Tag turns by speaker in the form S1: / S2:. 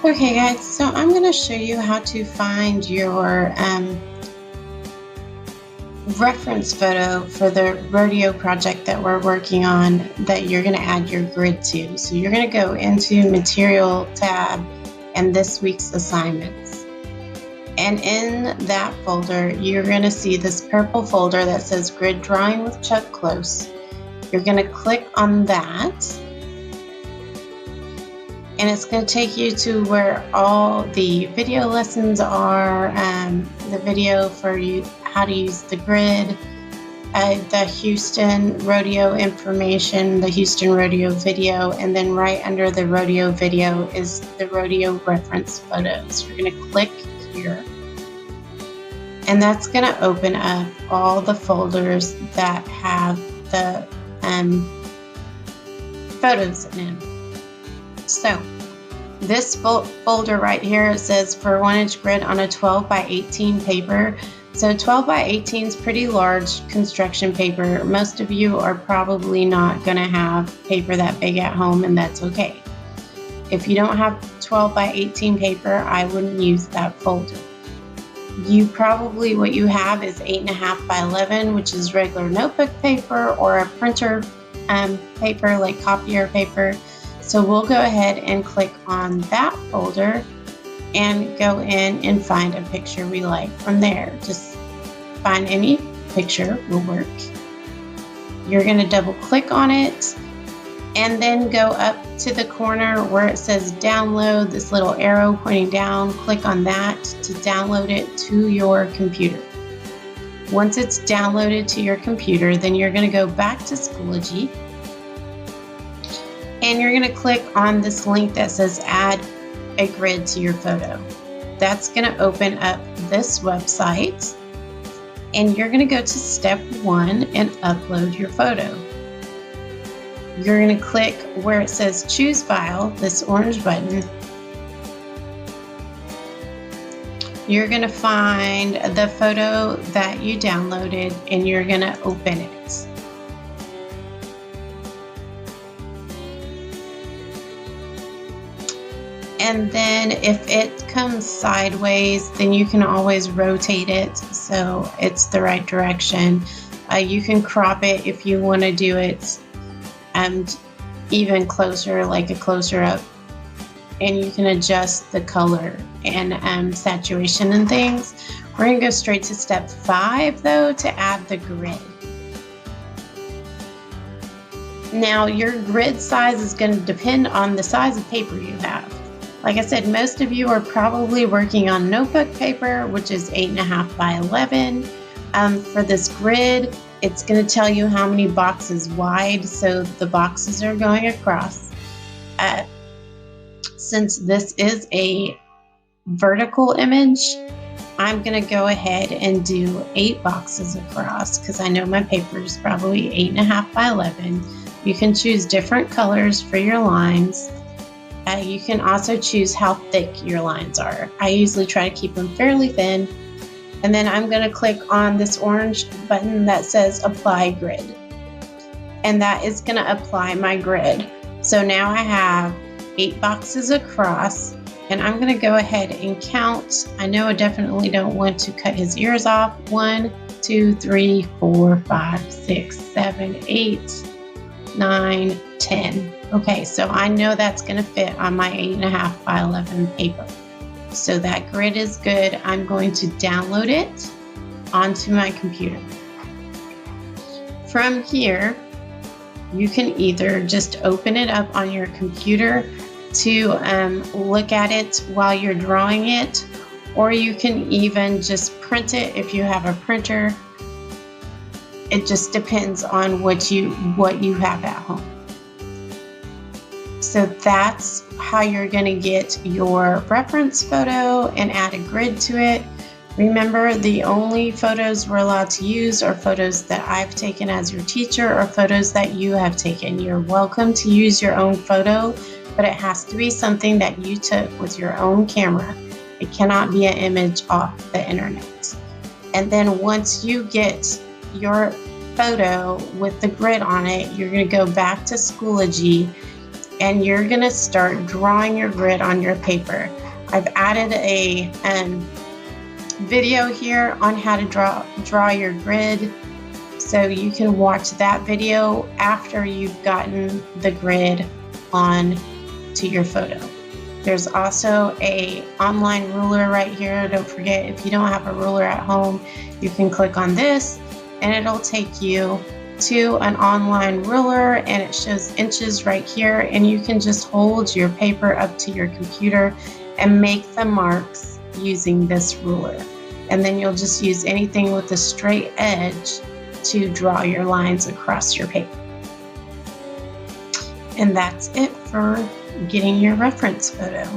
S1: Okay guys, so I'm going to show you how to find your reference photo for the rodeo project that we're working on that you're going to add your grid to. So you're going to go into Material tab and this week's assignments. And in that folder, you're going to see this purple folder that says Grid Drawing with Chuck Close. You're going to click on that. And it's going to take you to where all the video lessons are, the video for you how to use the grid, the Houston rodeo information, the Houston rodeo video, and then right under the rodeo video is the rodeo reference photos. You're going to click here, and that's going to open up all the folders that have the photos in them. So this folder right here, it says for 1-inch grid on a 12 by 18 paper. So 12 by 18 is pretty large construction paper. Most of you are probably not going to have paper that big at home, and that's okay. If you don't have 12 by 18 paper, I wouldn't use that folder. You probably, what you have is 8.5 by 11, which is regular notebook paper or a printer paper like copier paper. So we'll go ahead and click on that folder and go in and find a picture we like from there. Just find any picture will work. You're going to double click on it and then go up to the corner where it says download, this little arrow pointing down. Click on that to download it to your computer. Once it's downloaded to your computer, then you're going to go back to Schoology. And you're going to click on this link that says add a grid to your photo. That's going to open up this website, and you're going to go to step 1 and upload your photo. You're going to click where it says choose file, this orange button. You're going to find the photo that you downloaded and you're going to open it. And then if it comes sideways, then you can always rotate it so it's the right direction. You can crop it if you want to do it even closer, like a closer up. And you can adjust the color and saturation and things. We're going to go straight to step 5 though, to add the grid. Now your grid size is going to depend on the size of paper you have. Like I said, most of you are probably working on notebook paper, which is 8.5 by 11. For this grid, it's going to tell you how many boxes wide, so the boxes are going across. Since this is a vertical image, I'm going to go ahead and do 8 boxes across because I know my paper is probably 8.5 by 11. You can choose different colors for your lines. You can also choose how thick your lines are. I usually try to keep them fairly thin. And then I'm going to click on this orange button that says Apply Grid. And that is going to apply my grid. So now I have 8 boxes across, and I'm going to go ahead and count. I know I definitely don't want to cut his ears off. 1, 2, 3, 4, 5, 6, 7, 8, 9, 10. Okay, so I know that's going to fit on my 8.5 by 11 paper. So that grid is good. I'm going to download it onto my computer. From here, you can either just open it up on your computer to look at it while you're drawing it, or you can even just print it if you have a printer. It just depends on what you have at home. So that's how you're going to get your reference photo and add a grid to it. Remember, the only photos we're allowed to use are photos that I've taken as your teacher or photos that you have taken. You're welcome to use your own photo, but it has to be something that you took with your own camera. It cannot be an image off the internet. And then once you get your photo with the grid on it, you're going to go back to Schoology and you're going to start drawing your grid on your paper. I've added a video here on how to draw your grid, so you can watch that video after you've gotten the grid on to your photo. There's also a online ruler right here. Don't forget, if you don't have a ruler at home, you can click on this and it'll take you to an online ruler, and it shows inches right here, and you can just hold your paper up to your computer and make the marks using this ruler. And then you'll just use anything with a straight edge to draw your lines across your paper. And that's it for getting your reference photo.